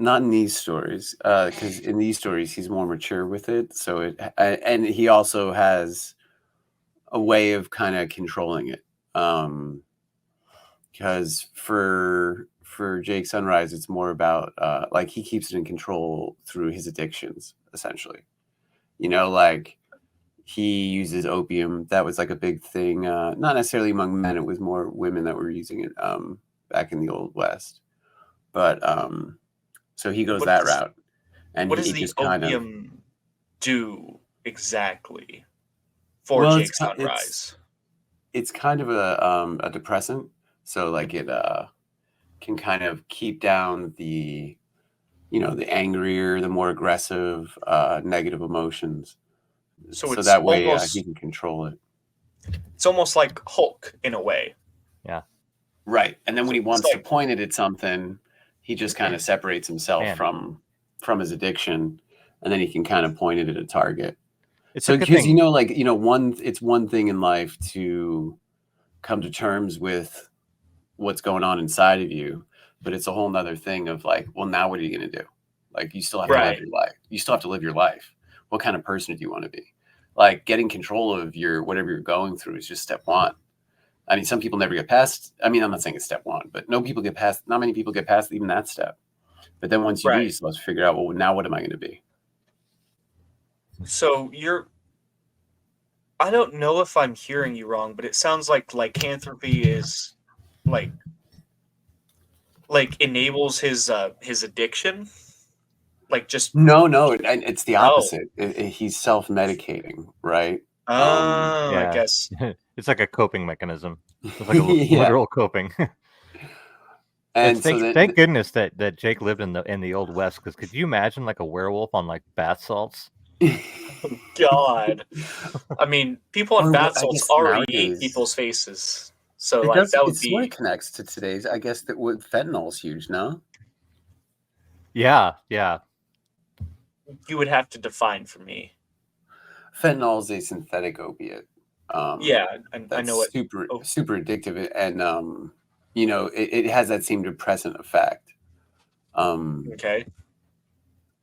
not in these stories, because in these stories he's more mature with it. So and he also has a way of kind of controlling it. Because for Jake Sunrise, it's more about like he keeps it in control through his addictions, essentially. Like he uses opium. That was like a big thing, not necessarily among men. It was more women that were using it back in the Old West. But so he goes that route. And what does the opium do exactly for Jake Sunrise? It's kind of a depressant. So like it can kind of keep down the angrier, the more aggressive, negative emotions. So that way he can control it. It's almost like Hulk in a way. Yeah. Right. And then when he wants to point it at something, he just kind of separates himself from his addiction, and then he can kind of point it at a target. So because it's one thing in life to come to terms with what's going on inside of you, but it's a whole nother thing of like, well, now what are you going to do? Like, you still have to live your life. You still have to live your life. What kind of person do you want to be? Like, getting control of whatever you're going through is just step one. I mean, some people never get past. I mean, I'm not saying it's step one, but not many people get past even that step. But then once you do, you still have to figure out, well, now what am I going to be? So I don't know if I'm hearing you wrong, but it sounds like lycanthropy is like enables his addiction. Like just no, it's the opposite. He's self-medicating, right? I guess it's like a coping mechanism. It's like a literal coping. And thank goodness that Jake lived in the Old West, because could you imagine like a werewolf on like bath salts? Oh, God, I mean, people on bath salts already ate people's faces, so like that would be. It connects to today's. I guess that fentanyl is huge, no? Yeah. You would have to define for me. Fentanyl is a synthetic opiate. I know it. Super addictive, and it has that same depressant effect. Okay.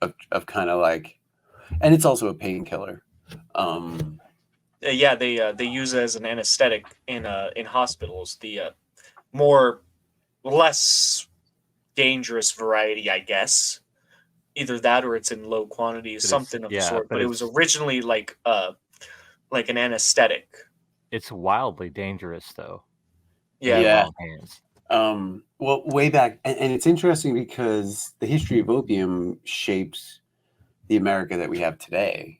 Of kind of like, and it's also a painkiller. They use it as an anesthetic in hospitals. The less dangerous variety, I guess. Either that or it's in low quantities, something of the sort. But it was originally like an anesthetic. It's wildly dangerous, though. Yeah. Well, way back, and it's interesting because the history of opium shapes the America that we have today.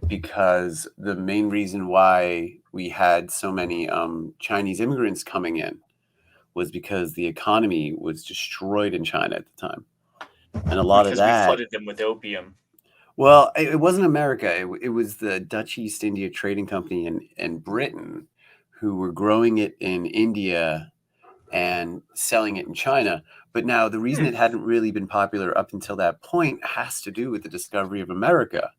Because the main reason why we had so many Chinese immigrants coming in was because the economy was destroyed in China at the time. And a lot of that, we flooded them with opium. Well, it wasn't America. It was the Dutch East India Trading Company and Britain, who were growing it in India and selling it in China. But now the reason it hadn't really been popular up until that point has to do with the discovery of America,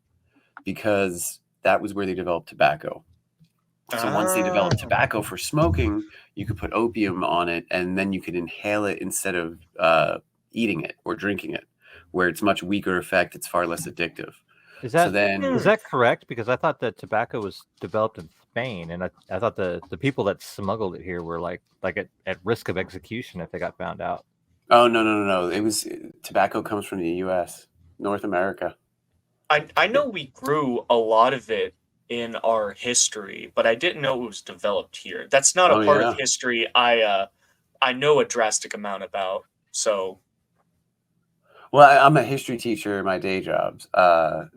because that was where they developed tobacco. So once they developed tobacco for smoking, you could put opium on it, and then you could inhale it instead of eating it or drinking it, where it's much weaker effect. It's far less addictive. Is that correct? Because I thought that tobacco was developed in Spain, and I thought the people that smuggled it here were like at risk of execution if they got found out. Oh, no. It was tobacco comes from the U.S., North America. I know we grew a lot of it in our history, but I didn't know it was developed here. That's not a part of history I know a drastic amount about. So. Well, I'm a history teacher in my day jobs,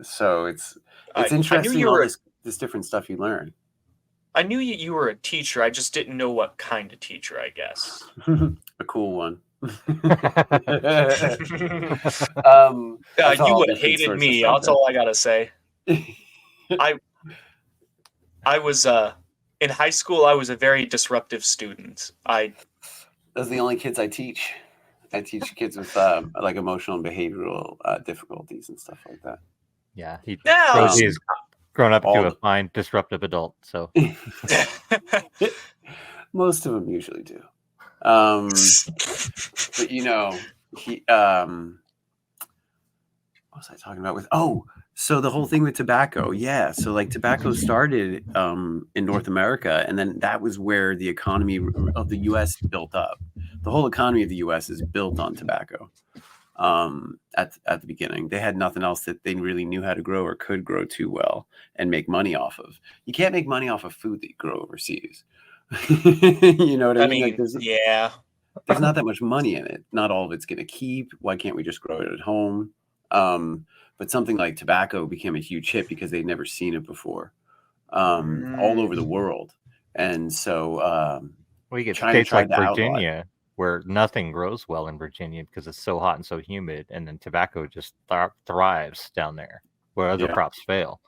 so it's interesting all this different stuff you learn. I knew you were a teacher. I just didn't know what kind of teacher, I guess. A cool one. You would have hated me. That's all I gotta say. I was in high school. I was a very disruptive student. Those are the only kids I teach. I teach kids with like emotional and behavioral difficulties and stuff like that. Yeah, Brosi grown up into a fine disruptive adult. So most of them usually do. But what was I talking about with? Oh, so the whole thing with tobacco. Yeah. So like tobacco started in North America, and then that was where the economy of the US built up. The whole economy of the US is built on tobacco. At the beginning, they had nothing else that they really knew how to grow or could grow too well and make money off of. You can't make money off of food that you grow overseas. You know what I mean? Like there's not that much money in it. Not all of it's going to keep. Why can't we just grow it at home? But something like tobacco became a huge hit because they'd never seen it before, all over the world. And so, well, you get states like Virginia where nothing grows well in Virginia because it's so hot and so humid, and then tobacco just thrives down there where other crops fail.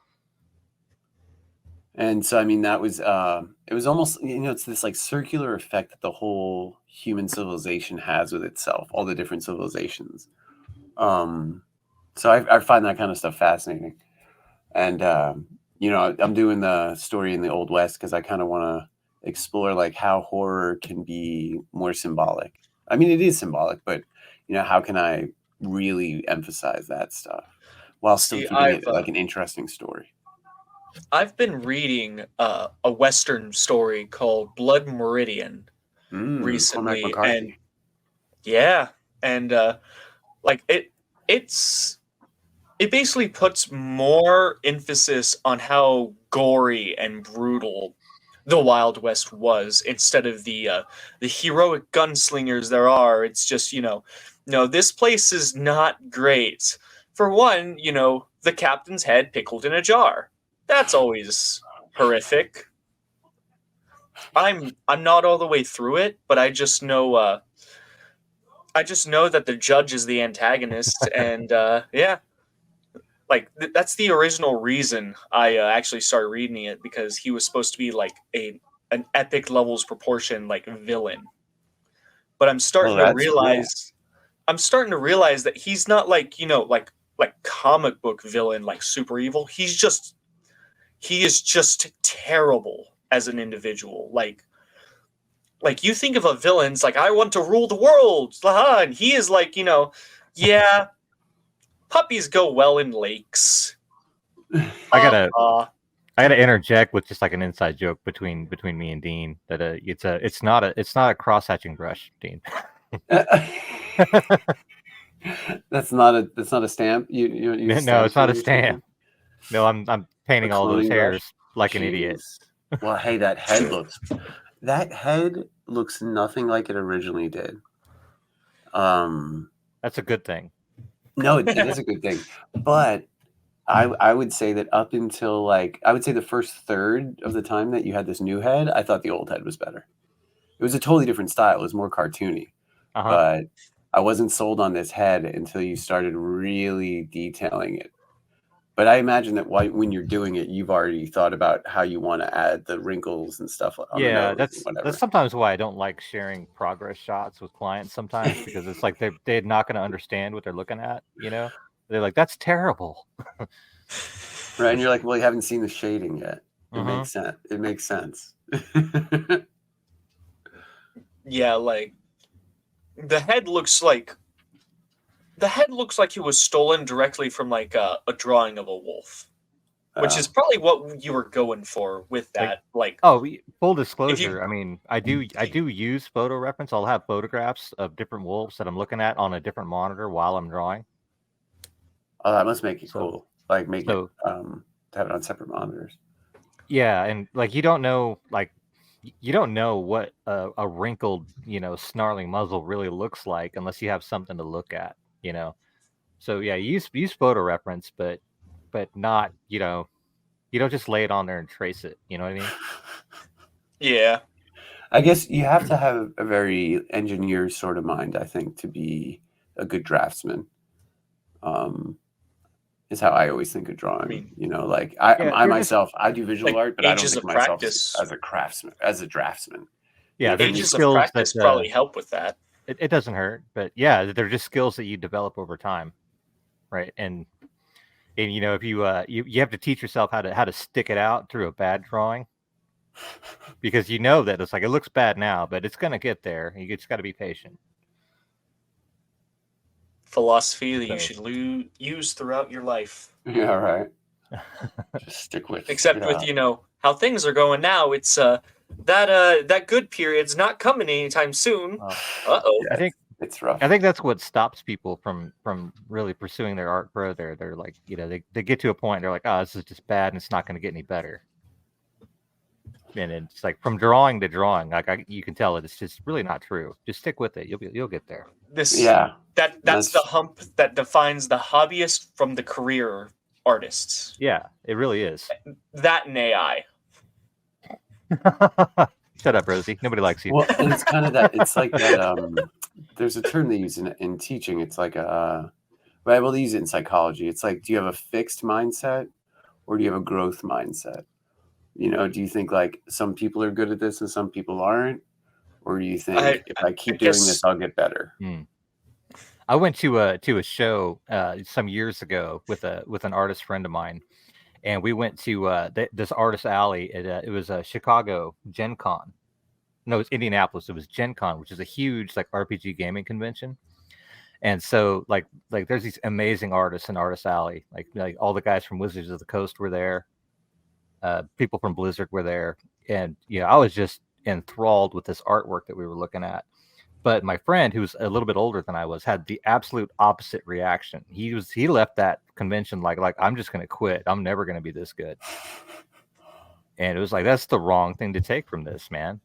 And so, I mean, that was, it was almost, it's this like circular effect that the whole human civilization has with itself, all the different civilizations. So I find that kind of stuff fascinating. And, I'm doing the story in the Old West because I kind of want to explore like how horror can be more symbolic. I mean, it is symbolic, but, how can I really emphasize that stuff while still keeping it like an interesting story? I've been reading a Western story called Blood Meridian recently, and like it basically puts more emphasis on how gory and brutal the Wild West was instead of the heroic gunslingers there are. It's just no, this place is not great. For one, the captain's head pickled in a jar. That's always horrific. I'm not all the way through it, but I just know that the judge is the antagonist, and like that's the original reason I actually started reading it, because he was supposed to be like an epic levels proportion like villain. But I'm starting to realize that he's not like like comic book villain, like super evil. He is just terrible as an individual. Like you think of a villain's like, I want to rule the world, and he is like, puppies go well in lakes. I gotta interject with just like an inside joke between me and Dean that it's not a cross-hatching brush, Dean. That's not a stamp. No, it's not a stamp. No, I'm painting all those hairs like an idiot. Well, hey, that head looks nothing like it originally did. That's a good thing. No, it is a good thing. But I would say that up until I would say the first third of the time that you had this new head, I thought the old head was better. It was a totally different style. It was more cartoony. But I wasn't sold on this head until you started really detailing it. But I imagine that when you're doing it, you've already thought about how you want to add the wrinkles and stuff. That's sometimes why I don't like sharing progress shots with clients sometimes, because it's like they're not going to understand what they're looking at. They're like, that's terrible. Right, and you're like, well, you haven't seen the shading yet. It makes sense. Yeah, like the head looks like it was stolen directly from like a drawing of a wolf, which is probably what you were going for with that. Full disclosure, I mean, I do use photo reference. I'll have photographs of different wolves that I'm looking at on a different monitor while I'm drawing. Oh, that must make it cool. Like to have it on separate monitors. Yeah, and like you don't know what a wrinkled, snarling muzzle really looks like unless you have something to look at. So yeah, use photo reference, but not, you don't just lay it on there and trace it. You know what I mean? Yeah. I guess you have to have a very engineer sort of mind, I think, to be a good draftsman. Is how I always think of drawing. I myself, I do visual art, but I don't think of myself as a craftsman, as a draftsman. Yeah, ages of practice probably help with that. It doesn't hurt, but yeah, they're just skills that you develop over time, right? And if you have to teach yourself how to stick it out through a bad drawing, because that it's like it looks bad now, but it's gonna get there. You just got to be patient. philosophy that you should use throughout your life. Yeah, right. Just stick with. Except with how things are going now, it's that good period's not coming anytime soon. I think it's rough. I think that's what stops people from really pursuing their art further. They're like, they get to a point, they're like, oh, this is just bad and it's not going to get any better. And it's like from drawing to drawing, like you can tell it's just really not true. Just stick with it. You'll get there. That's the hump that defines the hobbyist from the career artists. Yeah, it really is. That and AI. Shut up, Brosi. Nobody likes you. Well, and it's kind of that. It's like that. There's a term they use in teaching. It's like right. Well, they use it in psychology. It's like, do you have a fixed mindset or do you have a growth mindset? Do you think like some people are good at this and some people aren't, or do you think if I keep doing this, I'll get better? I went to a show some years ago with an artist friend of mine, and we went to this artist alley. It was a Chicago Gen Con. No, it was Indianapolis. It was Gen Con, which is a huge like RPG gaming convention. And so like there's these amazing artists in Artist Alley. Like all the guys from Wizards of the Coast were there. People from Blizzard were there, and I was just enthralled with this artwork that we were looking at. But my friend, who was a little bit older than I was, had the absolute opposite reaction. He left that convention like I'm just going to quit. I'm never going to be this good. And it was like, that's the wrong thing to take from this, man.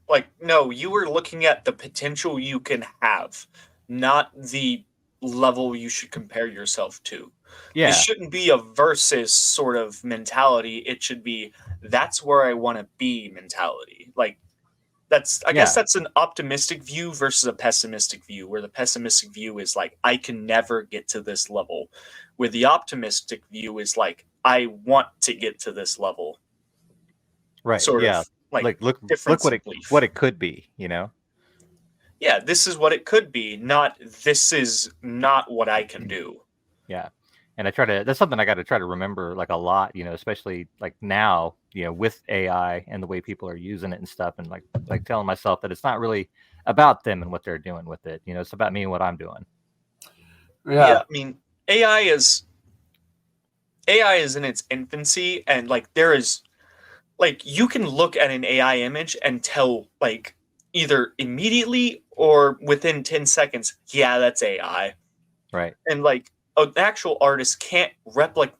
Like, no, you were looking at the potential you can have, not the level you should compare yourself to. Yeah. It shouldn't be a versus sort of mentality. It should be, that's where I want to be mentality. Like, I guess that's an optimistic view versus a pessimistic view, where the pessimistic view is like, I can never get to this level. Where the optimistic view is like, I want to get to this level. Right. Sort of like look what it could be, Yeah, this is what it could be, not this is not what I can do. Yeah. And that's something I got to try to remember like a lot, especially like now, with AI and the way people are using it and stuff, and like telling myself that it's not really about them and what they're doing with it. It's about me and what I'm doing. Yeah. I mean, AI is in its infancy, and like there is like you can look at an AI image and tell like either immediately or within 10 seconds, yeah, that's AI. Right. And like an actual artist can't replicate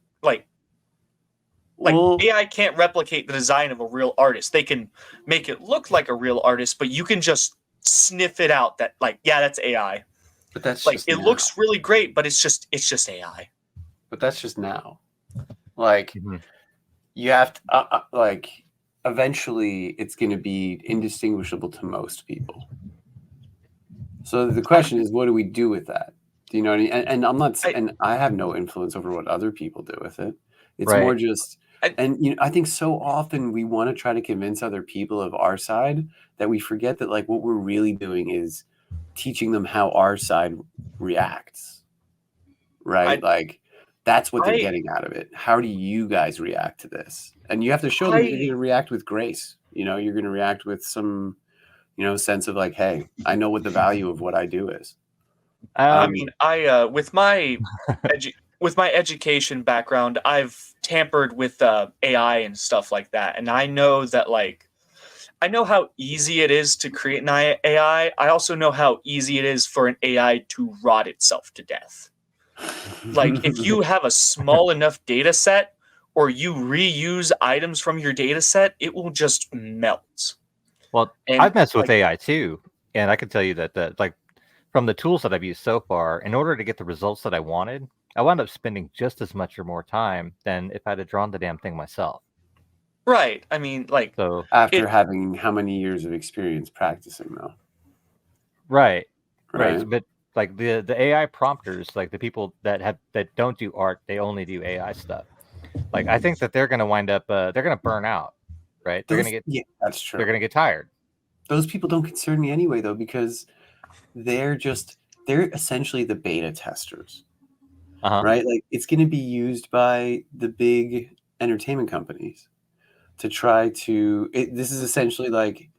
AI can't replicate the design of a real artist. They can make it look like a real artist, but you can just sniff it out that like, yeah, that's AI. But that's like it looks really great, but it's just AI. But that's just now. Like you have to like eventually it's going to be indistinguishable to most people. So the question is, what do we do with that? Do you know what I mean? And I'm not, and I have no influence over what other people do with it. It's more just, and I think so often we want to try to convince other people of our side that we forget that like what we're really doing is teaching them how our side reacts, right? Like that's what they're getting out of it. How do you guys react to this? And you have to show them you're going to react with grace. You're going to react with some, sense of like, hey, I know what the value of what I do is. I mean, with my education background, I've tampered with AI and stuff like that, and I know that I know how easy it is to create an AI. I also know how easy it is for an AI to rot itself to death. Like if you have a small enough data set, or you reuse items from your data set, it will just melt. Well, I've messed with AI too, and I can tell you that like from the tools that I've used so far, in order to get the results that I wanted, I wound up spending just as much or more time than if I'd have drawn the damn thing myself. Right. I mean, like so after having how many years of experience practicing though? Right. But like the AI prompters, like the people that don't do art, they only do AI stuff. Like I think that they're going to wind up, they're going to burn out, right? They're going to get, that's true. They're going to get tired. Those people don't concern me anyway, though, because they're essentially the beta testers, right? Like it's going to be used by the big entertainment companies to try to, this is essentially like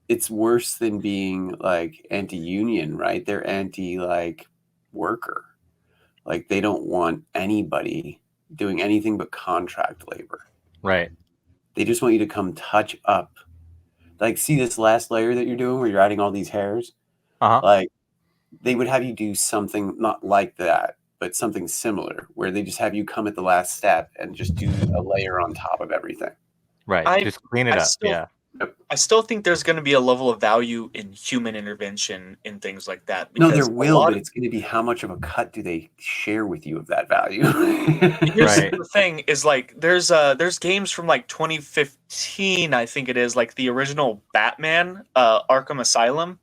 it's worse than being like anti-union, right? They're anti like worker. Like they don't want anybody doing anything but contract labor. Right. They just want you to come touch up. Like, see this last layer that you're doing where you're adding all these hairs? Like, they would have you do something not like that, but something similar, where they just have you come at the last step and just do a layer on top of everything. Right. Just clean it up. I still think there's going to be a level of value in human intervention in things like that. No, there will, but it's going to be how much of a cut do they share with you of that value? Here's the thing: is like there's games from like 2015, I think it is, like the original Batman, Arkham Asylum,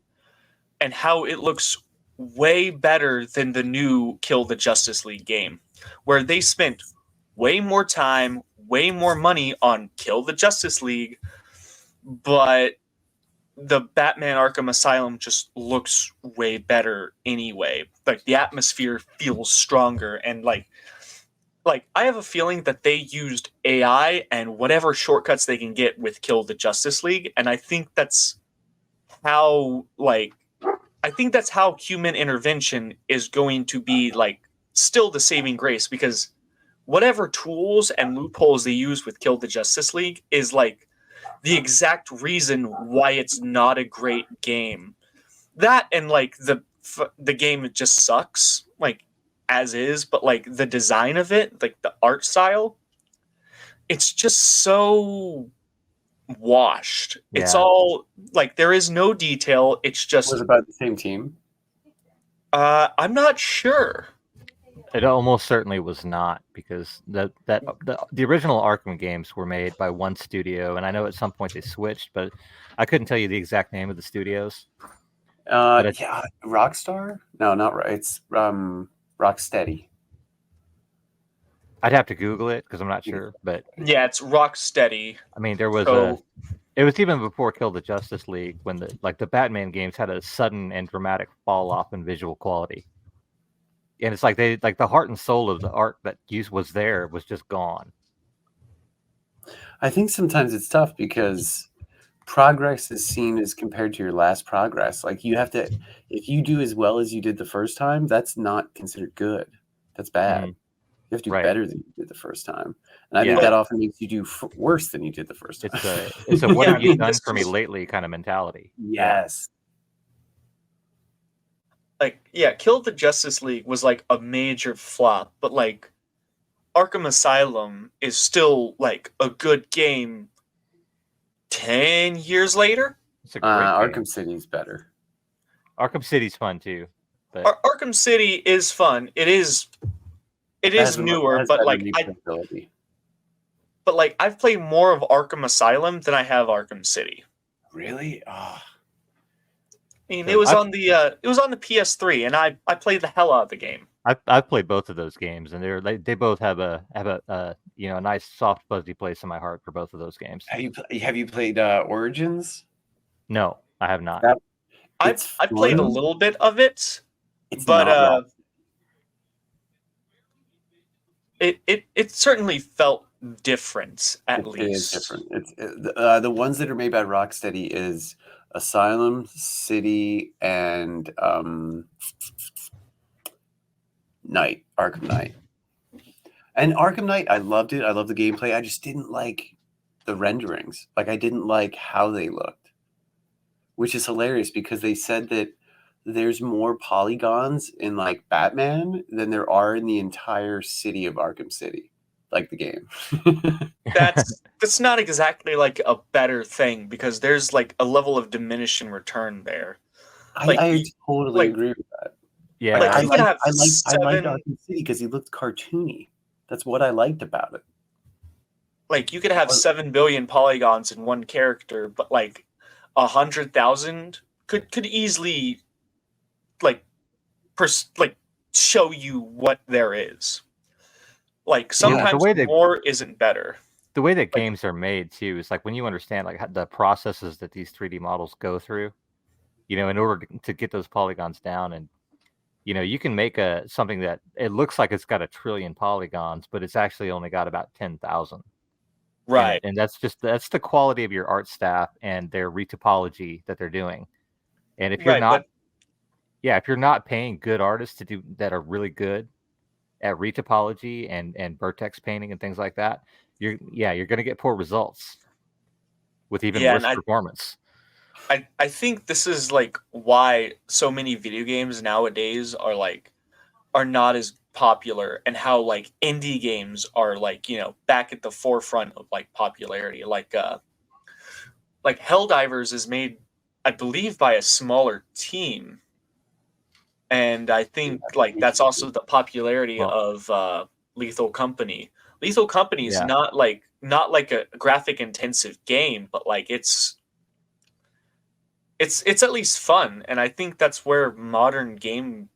and how it looks way better than the new Kill the Justice League game, where they spent way more time, way more money on Kill the Justice League. But the Batman Arkham Asylum just looks way better anyway. Like the atmosphere feels stronger, and like I have a feeling that they used AI and whatever shortcuts they can get with Kill the Justice League, and I think that's how human intervention is going to be like still the saving grace, because whatever tools and loopholes they use with Kill the Justice League is like the exact reason why it's not a great game. That and like the game just sucks, like as is, but like the design of it, like the art style, it's just so washed. Yeah. It's all like there is no detail. It's just. Was it about the same team? I'm not sure. It almost certainly was not, because the original Arkham games were made by one studio, and I know at some point they switched, but I couldn't tell you the exact name of the studios. Yeah, Rockstar? No, not right. It's Rocksteady. I'd have to Google it because I'm not sure, but yeah, it's Rocksteady. I mean, there was it was even before Kill the Justice League, when the Batman games had a sudden and dramatic fall off in visual quality. And it's like the heart and soul of the art that was just gone. I think sometimes it's tough because progress is seen as compared to your last progress. Like you have to, if you do as well as you did the first time, that's not considered good. That's bad. You have to do better than you did the first time. And I think that often makes you do worse than you did the first time. It's a what have you done for me lately kind of mentality. Yes. Like, yeah, Kill the Justice League was like a major flop, but like Arkham Asylum is still like a good game 10 years later. It's a great Arkham City's better. Arkham City's fun too. But Arkham City is fun. It is newer, but like I've played more of Arkham Asylum than I have Arkham City. Really? Oh. I mean, it was on the PS3, and I played the hell out of the game. I've played both of those games, and they both have a nice soft fuzzy place in my heart for both of those games. Have you played Origins? No, I have not. I played a little bit of it, but it certainly felt different. At least it is different. It's the ones that are made by Rocksteady is Asylum, City, and Arkham Knight. And Arkham Knight, I loved it. I love the gameplay. I just didn't like the renderings. Like, I didn't like how they looked, which is hilarious because they said that there's more polygons in like Batman than there are in the entire city of Arkham City. Like the game. that's not exactly like a better thing, because there's like a level of diminishing return there. I totally agree with that. Yeah, like, I liked Arkham City because he looked cartoony. That's what I liked about it. Like, you could have 7 billion polygons in one character, but like 100,000 could easily show you what there is. Like, sometimes more isn't better. The way that games are made too is like when you understand like the processes that these 3D models go through, in order to get those polygons down, and you can make something that it looks like it's got 1 trillion polygons, but it's actually only got about 10,000. Right. And that's the quality of your art staff and their retopology that they're doing. And if you're not, if you're not paying good artists to do that are really good at retopology and vertex painting and things like that, you're going to get poor results with even worse performance. I think this is like why so many video games nowadays are not as popular, and how like indie games are like, you know, back at the forefront of like popularity. Like Helldivers is made, I believe, by a smaller team. And I think like that's also the popularity of Lethal Company. Lethal Company is not like a graphic intensive game, but like it's at least fun, and I think that's where modern game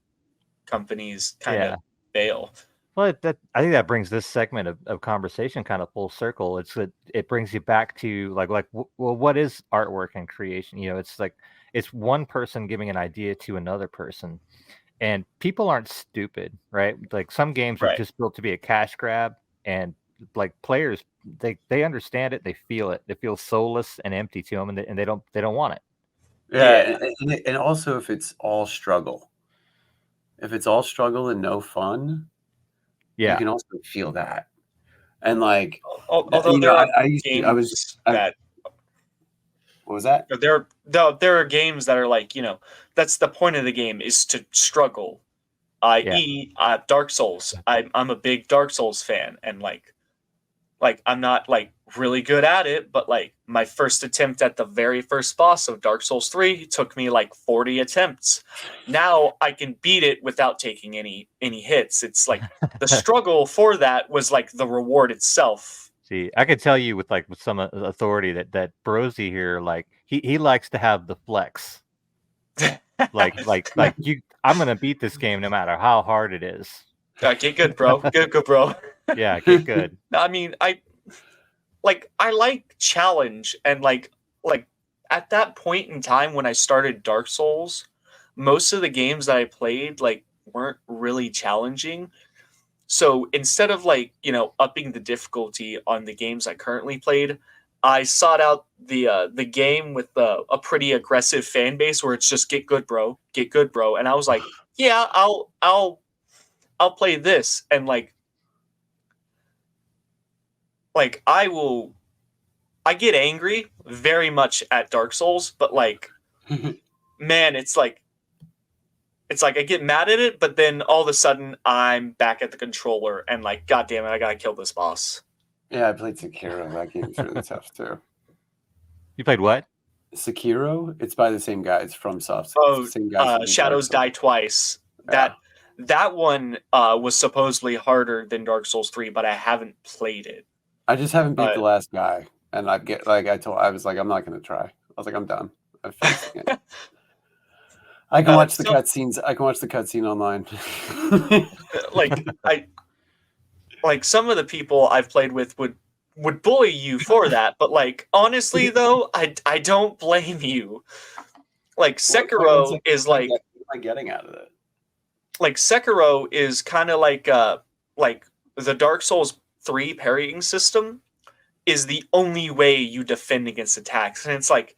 companies kind of fail. Well, I think that brings this segment of conversation kind of full circle. It brings you back to like well, what is artwork and creation? You know, it's like it's one person giving an idea to another person, and people aren't stupid, right? Like some games are just built to be a cash grab, and like players, they understand it, they feel it, it feels soulless and empty to them, and they don't want it. Yeah. And also if it's all struggle. If it's all struggle and no fun, you can also feel that. And like, although there are games that. What was that? There are games that are like, you know, that's the point of the game is to struggle. I.e., Dark Souls. I'm a big Dark Souls fan, and like I'm not like really good at it, but like my first attempt at the very first boss of Dark Souls 3 took me like 40 attempts. Now I can beat it without taking any hits. It's like the struggle for that was like the reward itself. See, I could tell you with some authority that Brosi here, like he likes to have the flex. like you, I'm gonna beat this game no matter how hard it is. Get good, bro. Get good, bro. Yeah, get good. I mean, I like challenge, and like at that point in time when I started Dark Souls, most of the games that I played like weren't really challenging. So instead of like, you know, upping the difficulty on the games I currently played, I sought out the game with a pretty aggressive fan base where it's just get good, bro, and I was like, yeah, I'll play this, and like I get angry very much at Dark Souls, but like man, it's like I get mad at it, but then all of a sudden I'm back at the controller and like, God damn it, I gotta kill this boss. Yeah, I played Sekiro. That game's really tough too. You played what? Sekiro. It's by the same guy. It's from Soft. Oh, Shadows Die Twice. Yeah. That one was supposedly harder than Dark Souls 3, but I haven't played it. I just haven't beat the last guy, and I was like, I'm not gonna try. I was like, I'm done. I can watch the cutscenes. I can watch the cutscene online. like some of the people I've played with would bully you for that, but like honestly though, I don't blame you. Like Sekiro is like, what am I getting out of it? Like Sekiro is kind of like the Dark Souls 3 parrying system is the only way you defend against attacks, and it's like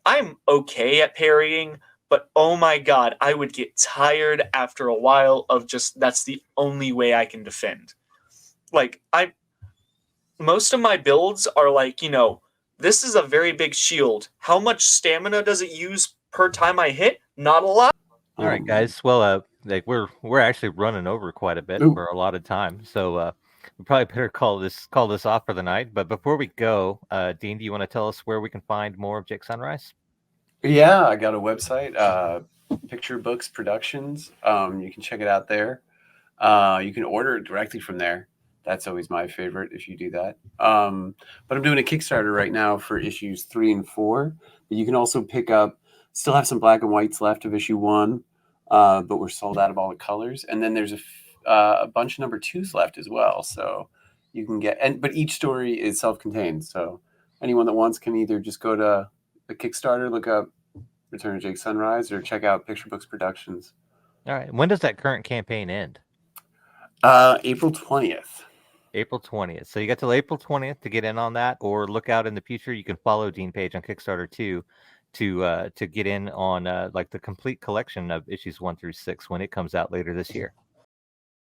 I'm okay at parrying, but oh my god, I would get tired after a while of just that's the only way I can defend. Like most of my builds are like, you know, this is a very big shield. How much stamina does it use per time I hit? Not a lot. All right, guys. Well, like we're actually running over quite a bit for a lot of time, so we probably better call this off for the night. But before we go, Dean, do you want to tell us where we can find more of Jake Sunrise? Yeah, I got a website, Picture Books Productions. You can check it out there. You can order it directly from there. That's always my favorite if you do that. But I'm doing a Kickstarter right now for issues 3 and 4. But you can also pick up, still have some black and whites left of issue 1, but we're sold out of all the colors. And then there's a bunch of number 2s left as well. So you can get, but each story is self-contained. So anyone that wants can either just go to the Kickstarter, look up Return of Jake Sunrise, or check out Picture Books Productions. All right. When does that current campaign end? April 20th. April 20th. So you got till April 20th to get in on that, or look out in the future. You can follow Dean Page on Kickstarter too, to get in on like the complete collection of issues 1 through 6 when it comes out later this year.